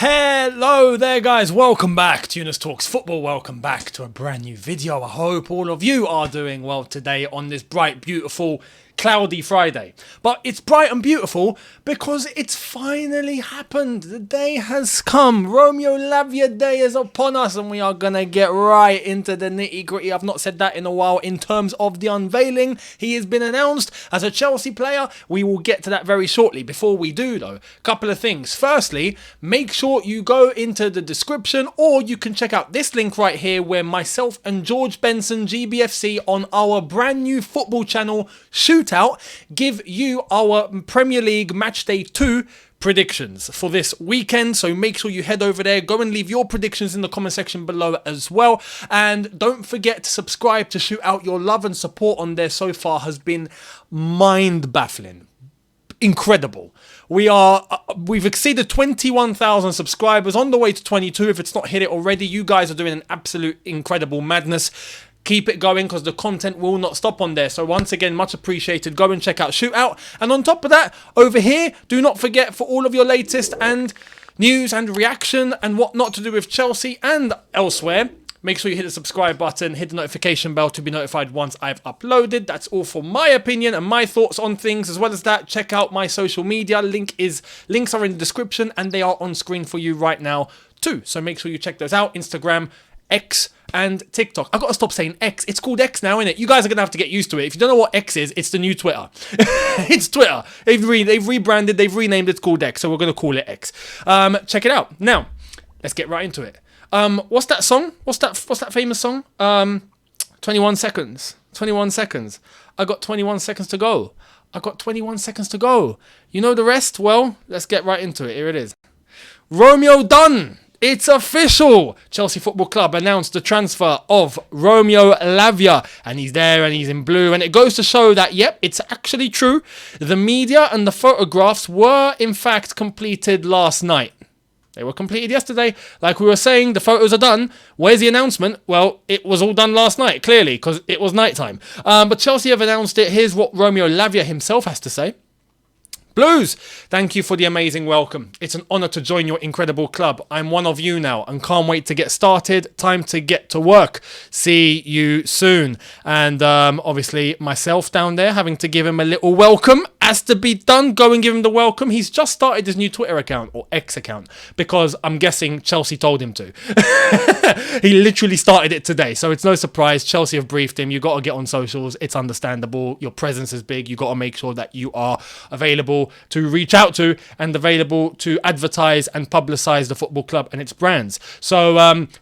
Hello there guys, welcome back to Younes Talks Football, welcome back to a brand new video. I hope all of you are doing well today on this bright, beautiful, cloudy Friday. But it's bright and beautiful because it's finally happened. The day has come. Romeo LAVIA Day is upon us and we are going to get right into the nitty gritty. I've not said that in a while in terms of the unveiling. He has been announced as a Chelsea player. We will get to that very shortly. Before we do though, a couple of things. Firstly, make sure you go into the description or you can check out this link right here where myself and George Benson GBFC on our brand new football channel Shootout give you our Premier League Matchday 2 predictions for this weekend. So make sure you head over there, go and leave your predictions in the comment section below as well, and don't forget to subscribe to Shootout. Your love and support on there so far has been mind-baffling, incredible. We've exceeded 21,000 subscribers, on the way to 22 if it's not hit it already. You guys are doing an absolute incredible madness. Keep it going because the content will not stop on there. So once again, much appreciated. Go and check out Shootout. And on top of that, over here, do not forget for all of your latest and news and reaction and what not to do with Chelsea and elsewhere, make sure you hit the subscribe button, hit the notification bell to be notified once I've uploaded. That's all for my opinion and my thoughts on things. As well as that, check out my social media. Links are in the description and they are on screen for you right now too. So make sure you check those out. Instagram, X, and TikTok. I've got to stop saying X. It's called X now, isn't it? You guys are going to have to get used to it. If you don't know what X is, it's the new Twitter. It's Twitter. They've rebranded, they've renamed it, it's called X, so we're going to call it X. Check it out. Now, let's get right into it. What's that song? What's that famous song? 21 seconds. 21 seconds. I got 21 seconds to go. I got 21 seconds to go. You know the rest? Well, let's get right into it. Here it is. Romeo done. It's official! Chelsea Football Club announced the transfer of Romeo LAVIA. And he's there and he's in blue. And it goes to show that, yep, it's actually true. The media and the photographs were, in fact, completed last night. They were completed yesterday. Like we were saying, the photos are done. Where's the announcement? Well, it was all done last night, clearly, because it was nighttime. But Chelsea have announced it. Here's what Romeo LAVIA himself has to say. Blues, thank you for the amazing welcome. It's an honour to join your incredible club. I'm one of you now and can't wait to get started. Time to get to work. See you soon. And obviously myself down there having to give him a little welcome. Has to be done. Go and give him the welcome. He's just started his new Twitter account or X account because I'm guessing Chelsea told him to. He literally started it today. So it's no surprise. Chelsea have briefed him. You got to get on socials. It's understandable. Your presence is big. You got to make sure that you are available to reach out to and available to advertise and publicise the football club and its brands. So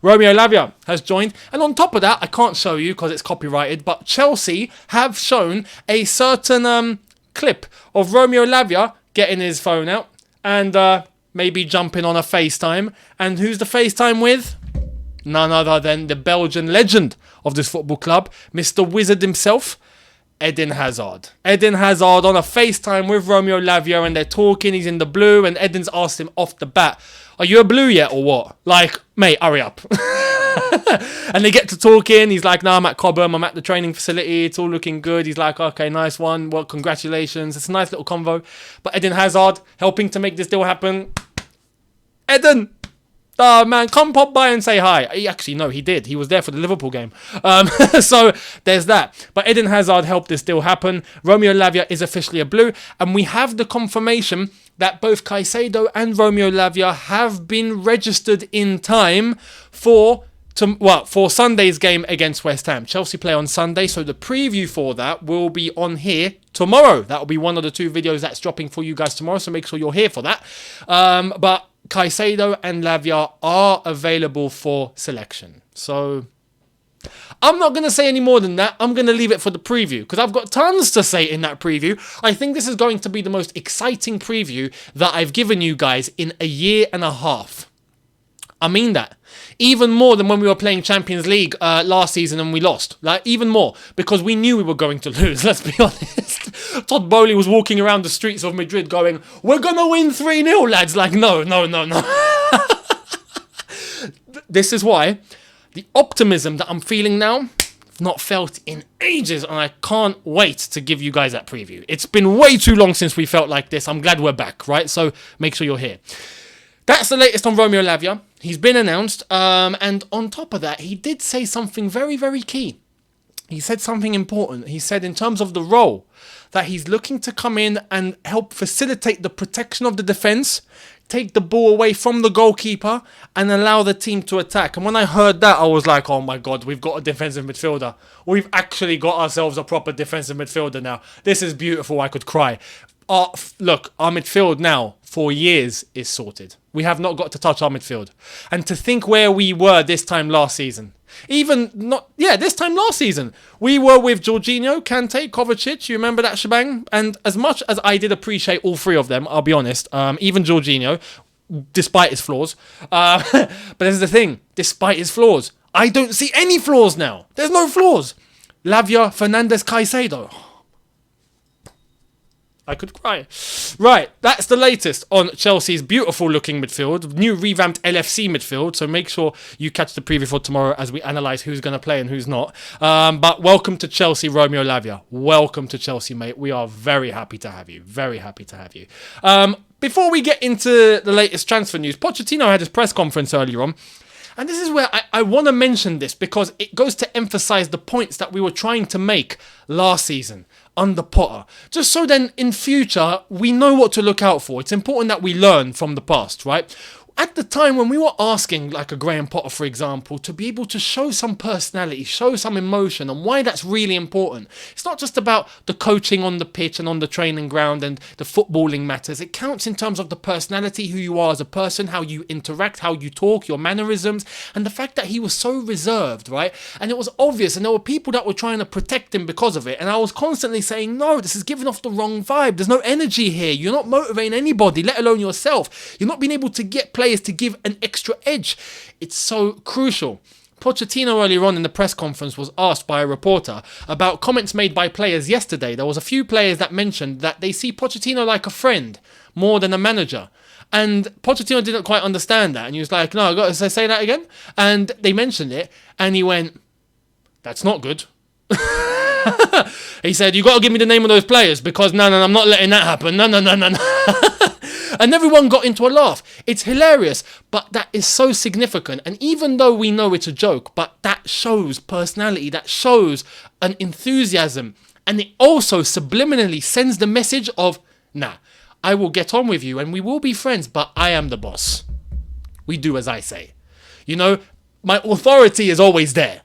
Romeo LAVIA has joined. And on top of that, I can't show you because it's copyrighted, but Chelsea have shown a certain clip of Romeo LAVIA getting his phone out and maybe jumping on a FaceTime. And who's the FaceTime with? None other than the Belgian legend of this football club, Mr. Wizard himself, Eden Hazard. Eden Hazard on a FaceTime with Romeo LAVIA and they're talking. He's in the blue and Eden's asked him off the bat, are you a blue yet or what? Like, mate, hurry up. And they get to talking. He's like, no, I'm at Cobham. I'm at the training facility. It's all looking good. He's like, okay, nice one. Well, congratulations. It's a nice little convo. But Eden Hazard helping to make this deal happen. Eden! Oh, man, come pop by and say hi. He did. He was there for the Liverpool game. So there's that. But Eden Hazard helped this deal happen. Romeo LAVIA is officially a blue. And we have the confirmation that both Caicedo and Romeo LAVIA have been registered in time for Sunday's game against West Ham. Chelsea play on Sunday, so the preview for that will be on here tomorrow. That will be one of the two videos that's dropping for you guys tomorrow, so make sure you're here for that. But Caicedo and LAVIA are available for selection. So I'm not going to say any more than that. I'm going to leave it for the preview because I've got tons to say in that preview. I think this is going to be the most exciting preview that I've given you guys in a year and a half. I mean that. Even more than when we were playing Champions League last season and we lost. Like, even more. Because we knew we were going to lose, let's be honest. Todd Bowley was walking around the streets of Madrid going, we're going to win 3-0, lads. Like, no. This is why the optimism that I'm feeling now, I've not felt in ages. And I can't wait to give you guys that preview. It's been way too long since we felt like this. I'm glad we're back, right? So make sure you're here. That's the latest on Romeo Lavia. He's been announced, and on top of that, he did say something very, very key. He said something important. He said in terms of the role, that he's looking to come in and help facilitate the protection of the defence, take the ball away from the goalkeeper, and allow the team to attack. And when I heard that, I was like, oh my God, we've got a defensive midfielder. We've actually got ourselves a proper defensive midfielder now. This is beautiful. I could cry. Look, our midfield now, for years, is sorted. We have not got to touch our midfield. And to think where we were this time last season. This time last season. We were with Jorginho, Kante, Kovacic. You remember that shebang? And as much as I did appreciate all three of them, I'll be honest, even Jorginho, despite his flaws. But this is the thing. Despite his flaws, I don't see any flaws now. There's no flaws. Lavia, Fernandes, Caicedo. I could cry. Right, that's the latest on Chelsea's beautiful looking midfield, new revamped LFC midfield, so make sure you catch the preview for tomorrow as we analyse who's going to play and who's not. But welcome to Chelsea, Romeo Lavia. Welcome to Chelsea, mate. We are very happy to have you. Very happy to have you. Before we get into the latest transfer news, Pochettino had his press conference earlier on. And this is where I want to mention this because it goes to emphasise the points that we were trying to make last season under Potter. Just so then in future, we know what to look out for. It's important that we learn from the past, right? At the time when we were asking, like a Graham Potter, for example, to be able to show some personality, show some emotion, and why that's really important. It's not just about the coaching on the pitch and on the training ground and the footballing matters. It counts in terms of the personality, who you are as a person, how you interact, how you talk, your mannerisms, and the fact that he was so reserved, right? And it was obvious, and there were people that were trying to protect him because of it. And I was constantly saying, no, this is giving off the wrong vibe. There's no energy here. You're not motivating anybody, let alone yourself. You're not being able to get players to give an extra edge. It's so crucial. Pochettino earlier on in the press conference was asked by a reporter about comments made by players yesterday. There was a few players that mentioned that they see Pochettino like a friend more than a manager. And Pochettino didn't quite understand that. And he was like, no, I got to say that again. And they mentioned it. And he went, that's not good. He said, you got to give me the name of those players because no, I'm not letting that happen. No. And everyone got into a laugh. It's hilarious, but that is so significant. And even though we know it's a joke, but that shows personality, that shows an enthusiasm. And it also subliminally sends the message of, nah, I will get on with you and we will be friends, but I am the boss. We do as I say. You know, my authority is always there.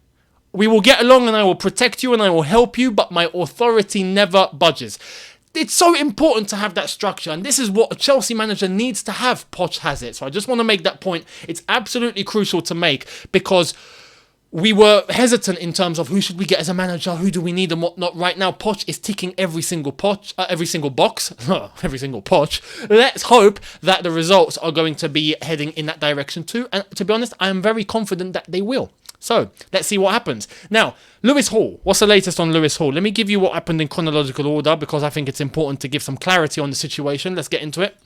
We will get along and I will protect you and I will help you, but my authority never budges. It's so important to have that structure, and this is what a Chelsea manager needs to have. Poch has it. So I just want to make that point. It's absolutely crucial to make because we were hesitant in terms of who should we get as a manager, who do we need and what not. Right now, Poch is ticking every single box, every single Poch. Let's hope that the results are going to be heading in that direction too. And to be honest, I am very confident that they will. So, let's see what happens. Now, Lewis Hall. What's the latest on Lewis Hall? Let me give you what happened in chronological order because I think it's important to give some clarity on the situation. Let's get into it.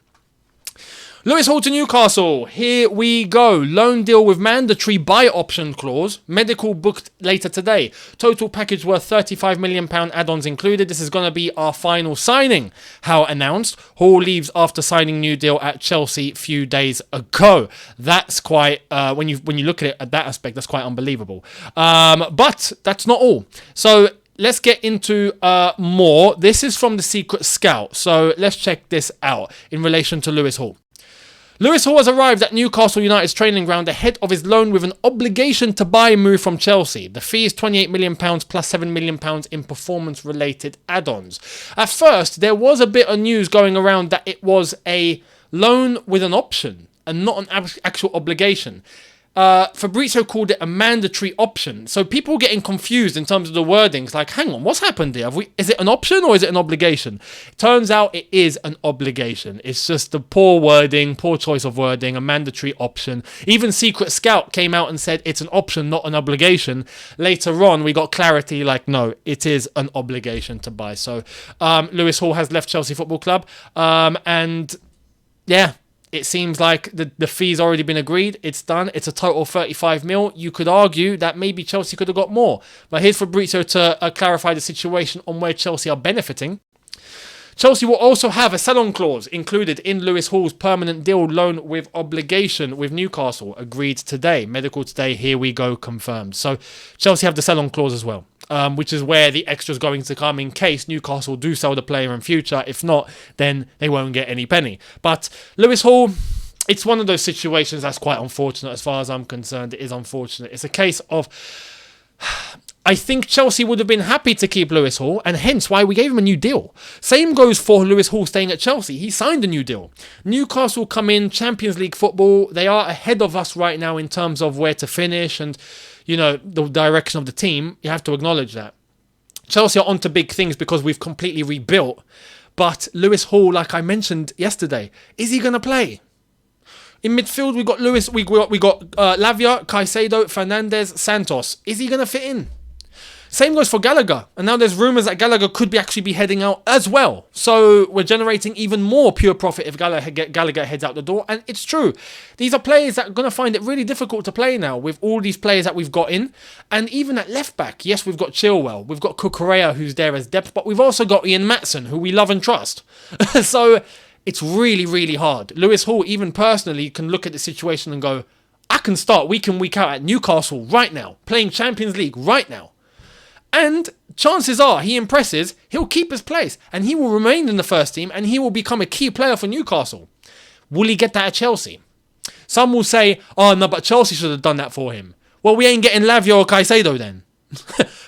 Lewis Hall to Newcastle. Here we go. Loan deal with mandatory buy option clause. Medical booked later today. Total package worth £35 million add-ons included. This is going to be our final signing. How announced. Hall leaves after signing new deal at Chelsea few days ago. That's quite, when you look at it at that aspect, that's quite unbelievable. But that's not all. So let's get into more. This is from the Secret Scout. So let's check this out in relation to Lewis Hall. Lewis Hall has arrived at Newcastle United's training ground ahead of his loan with an obligation to buy move from Chelsea. The fee is £28 million plus £7 million in performance-related add-ons. At first, there was a bit of news going around that it was a loan with an option and not an actual obligation. Fabrizio called it a mandatory option. So people getting confused in terms of the wordings. Like, hang on, what's happened here? Is it an option or is it an obligation? Turns out it is an obligation. It's just the poor wording, poor choice of wording, a mandatory option. Even Secret Scout came out and said it's an option, not an obligation. Later on, we got clarity like, no, it is an obligation to buy. So Lewis Hall has left Chelsea Football Club. And yeah, it seems like the fee's already been agreed. It's done. It's a total of 35 mil. You could argue that maybe Chelsea could have got more. But here's Fabrizio to clarify the situation on where Chelsea are benefiting. Chelsea will also have a sell-on clause included in Lewis Hall's permanent deal loan with obligation with Newcastle, agreed today. Medical today, here we go, confirmed. So Chelsea have the sell-on clause as well, which is where the extra is going to come in case Newcastle do sell the player in future. If not, then they won't get any penny. But Lewis Hall, it's one of those situations that's quite unfortunate as far as I'm concerned. It is unfortunate. It's a case of... I think Chelsea would have been happy to keep Lewis Hall, and hence why we gave him a new deal. Same goes for Lewis Hall staying at Chelsea. He signed a new deal. Newcastle come in, Champions League football. They are ahead of us right now in terms of where to finish and, you know, the direction of the team. You have to acknowledge that. Chelsea are onto big things because we've completely rebuilt. But Lewis Hall, like I mentioned yesterday, is he going to play? In midfield, we got LAVIA, Caicedo, Fernandes, Santos. Is he going to fit in? Same goes for Gallagher. And now there's rumours that Gallagher could actually be heading out as well. So we're generating even more pure profit if Gallagher heads out the door. And it's true. These are players that are going to find it really difficult to play now with all these players that we've got in. And even at left back, yes, we've got Chilwell. We've got Cucurella, who's there as depth. But we've also got Ian Maatsen, who we love and trust. So it's really, really hard. Lewis Hall, even personally, can look at the situation and go, I can start week in, week out at Newcastle right now. Playing Champions League right now. And chances are he impresses, he'll keep his place and he will remain in the first team and he will become a key player for Newcastle. Will he get that at Chelsea? Some will say, oh no, but Chelsea should have done that for him. Well, we ain't getting Lavia or Caicedo then.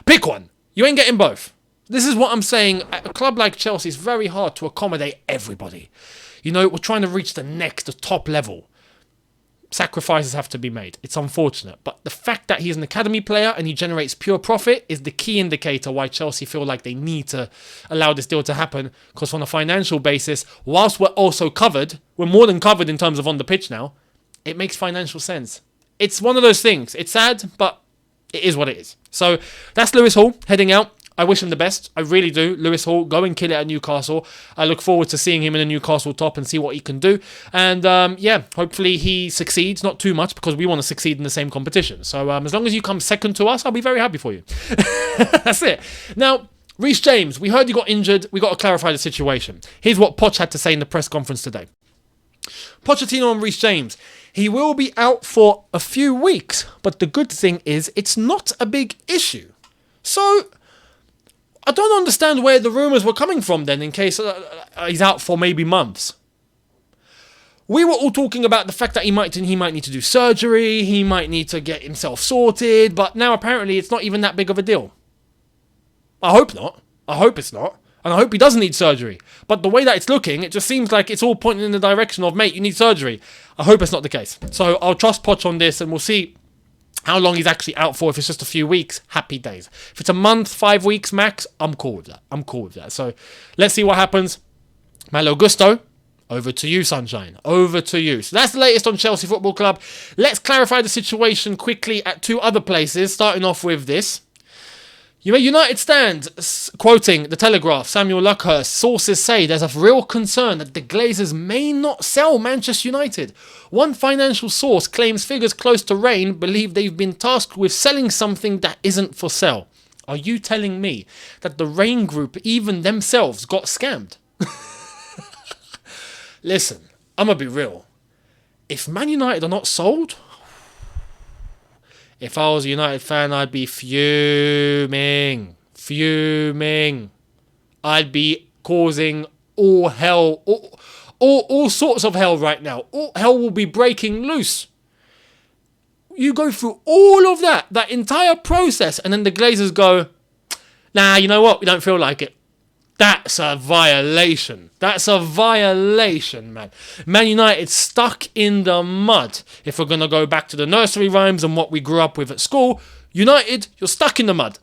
Pick one. You ain't getting both. This is what I'm saying. At a club like Chelsea, it's very hard to accommodate everybody. You know, we're trying to reach the top level. Sacrifices have to be made. It's unfortunate. But the fact that he's an academy player and he generates pure profit is the key indicator why Chelsea feel like they need to allow this deal to happen. Because on a financial basis, whilst we're also covered, we're more than covered in terms of on the pitch now, it makes financial sense. It's one of those things. It's sad, but it is what it is. So that's Lewis Hall heading out. I wish him the best. I really do. Lewis Hall, go and kill it at Newcastle. I look forward to seeing him in a Newcastle top and see what he can do. And yeah, hopefully he succeeds. Not too much because we want to succeed in the same competition. So as long as you come second to us, I'll be very happy for you. That's it. Now, Reece James, we heard he got injured. We got to clarify the situation. Here's what Poch had to say in the press conference today. Pochettino on Reece James. He will be out for a few weeks, but the good thing is it's not a big issue. So I don't understand where the rumours were coming from then in case he's out for maybe months. We were all talking about the fact that he might need to do surgery, he might need to get himself sorted, but now apparently it's not even that big of a deal. I hope not. I hope it's not. And I hope he doesn't need surgery. But the way that it's looking, it just seems like it's all pointing in the direction of, mate, you need surgery. I hope it's not the case. So I'll trust Poch on this and we'll see how long he's actually out for. If it's just a few weeks, happy days. If it's a month, 5 weeks max, I'm cool with that. So let's see what happens. Malo Gusto, over to you, sunshine. Over to you. So that's the latest on Chelsea Football Club. Let's clarify the situation quickly at two other places, starting off with this. United stand, quoting The Telegraph, Samuel Luckhurst, sources say there's a real concern that the Glazers may not sell Manchester United. One financial source claims figures close to Rain believe they've been tasked with selling something that isn't for sale. Are you telling me that the Rain Group, even themselves, got scammed? Listen, I'm going to be real. If Man United are not sold... If I was a United fan, I'd be fuming. I'd be causing all hell, all sorts of hell right now. All hell will be breaking loose. You go through all of that entire process, and then the Glazers go, nah, you know what? We don't feel like it. That's a violation. That's a violation, man. Man United stuck in the mud. If we're going to go back to the nursery rhymes and what we grew up with at school, United, you're stuck in the mud.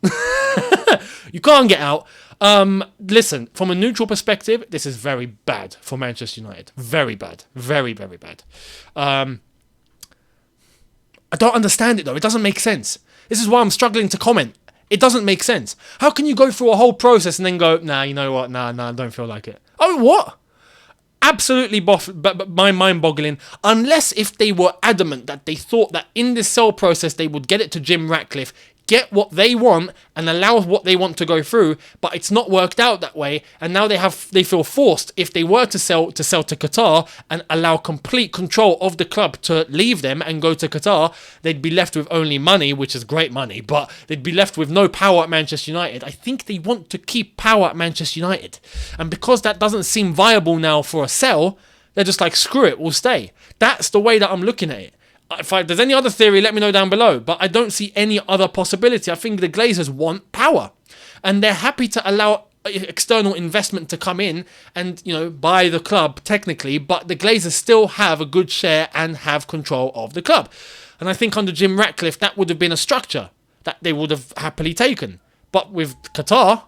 You can't get out. Listen, from a neutral perspective, this is very bad for Manchester United. Very bad. Very, very bad. I don't understand it, though. It doesn't make sense. This is why I'm struggling to comment. It doesn't make sense. How can you go through a whole process and then go, nah, you know what? Nah, I don't feel like it. Oh, what? Absolutely mind-boggling. Unless if they were adamant that they thought that in this sale process they would get it to Jim Ratcliffe, get what they want and allow what they want to go through, but it's not worked out that way, and now they feel forced, if they were to sell to Qatar and allow complete control of the club to leave them and go to Qatar, they'd be left with only money, which is great money, but they'd be left with no power at Manchester United. I think they want to keep power at Manchester United, and because that doesn't seem viable now for a sell, they're just like, screw it, we'll stay. That's the way that I'm looking at it. If there's any other theory, let me know down below. But I don't see any other possibility. I think the Glazers want power. And they're happy to allow external investment to come in and, buy the club technically. But the Glazers still have a good share and have control of the club. And I think under Jim Ratcliffe, that would have been a structure that they would have happily taken. But with Qatar,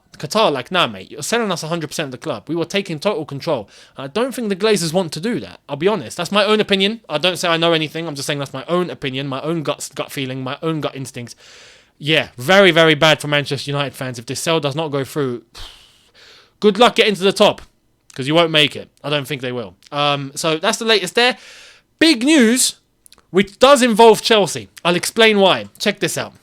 like, nah, mate, you're selling us 100% of the club. We were taking total control. I don't think the Glazers want to do that. I'll be honest. That's my own opinion. I don't say I know anything. I'm just saying that's my own opinion, my own gut feeling, my own gut instincts. Yeah, very, very bad for Manchester United fans. If this sale does not go through, good luck getting to the top, because you won't make it. I don't think they will. So that's the latest there. Big news, which does involve Chelsea. I'll explain why. Check this out.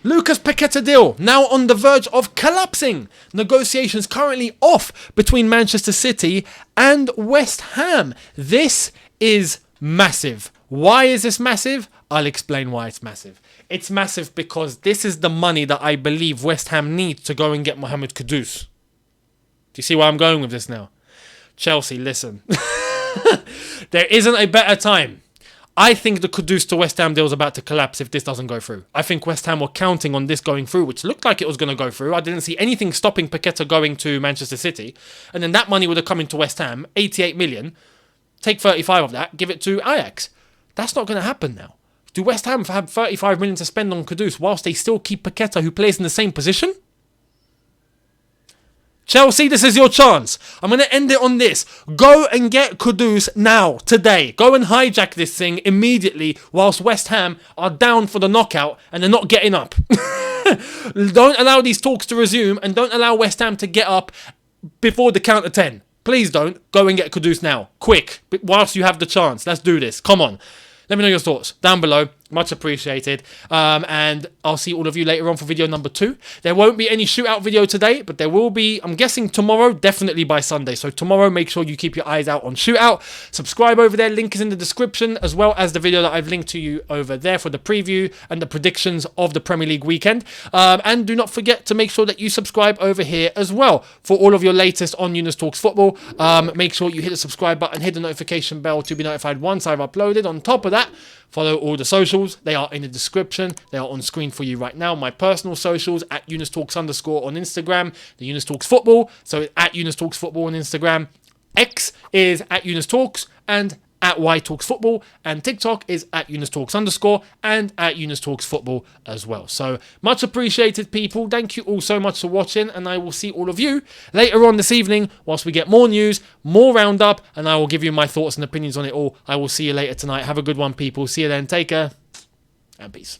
Lucas Paqueta deal now on the verge of collapsing. Negotiations currently off between Manchester City and West Ham. This is massive. Why is this massive? I'll explain why it's massive. It's massive because this is the money that I believe West Ham needs to go and get Mohamed Kudus. Do you see where I'm going with this now? Chelsea, listen. There isn't a better time. I think the Kudus to West Ham deal is about to collapse if this doesn't go through. I think West Ham were counting on this going through, which looked like it was going to go through. I didn't see anything stopping Paqueta going to Manchester City. And then that money would have come into West Ham, 88 million. Take 35 of that, give it to Ajax. That's not going to happen now. Do West Ham have 35 million to spend on Kudus whilst they still keep Paqueta, who plays in the same position? Chelsea, this is your chance. I'm going to end it on this. Go and get Kudus now, today. Go and hijack this thing immediately whilst West Ham are down for the knockout and they're not getting up. Don't allow these talks to resume and don't allow West Ham to get up before the count of 10. Please don't. Go and get Kudus now. Quick. Whilst you have the chance. Let's do this. Come on. Let me know your thoughts down below. Much appreciated. And I'll see all of you later on for video number 2. There won't be any shootout video today, but there will be, I'm guessing tomorrow, definitely by Sunday. So tomorrow, make sure you keep your eyes out on shootout. Subscribe over there. Link is in the description, as well as the video that I've linked to you over there for the preview and the predictions of the Premier League weekend. And do not forget to make sure that you subscribe over here as well for all of your latest on Younes Talks Football. Make sure you hit the subscribe button, hit the notification bell to be notified once I've uploaded. On top of that, follow all the socials. They are in the description. They are on screen for you right now. My personal socials at YounesTalks_ on Instagram. The Younes Talks Football. So at Younes Talks Football on Instagram. X is at Younes Talks and at Y Talks Football. And TikTok is at Younes Talks_ and at Younes Talks Football as well. So much appreciated, people. Thank you all so much for watching. And I will see all of you later on this evening whilst we get more news, more roundup, and I will give you my thoughts and opinions on it all. I will see you later tonight. Have a good one, people. See you then. Take care and peace.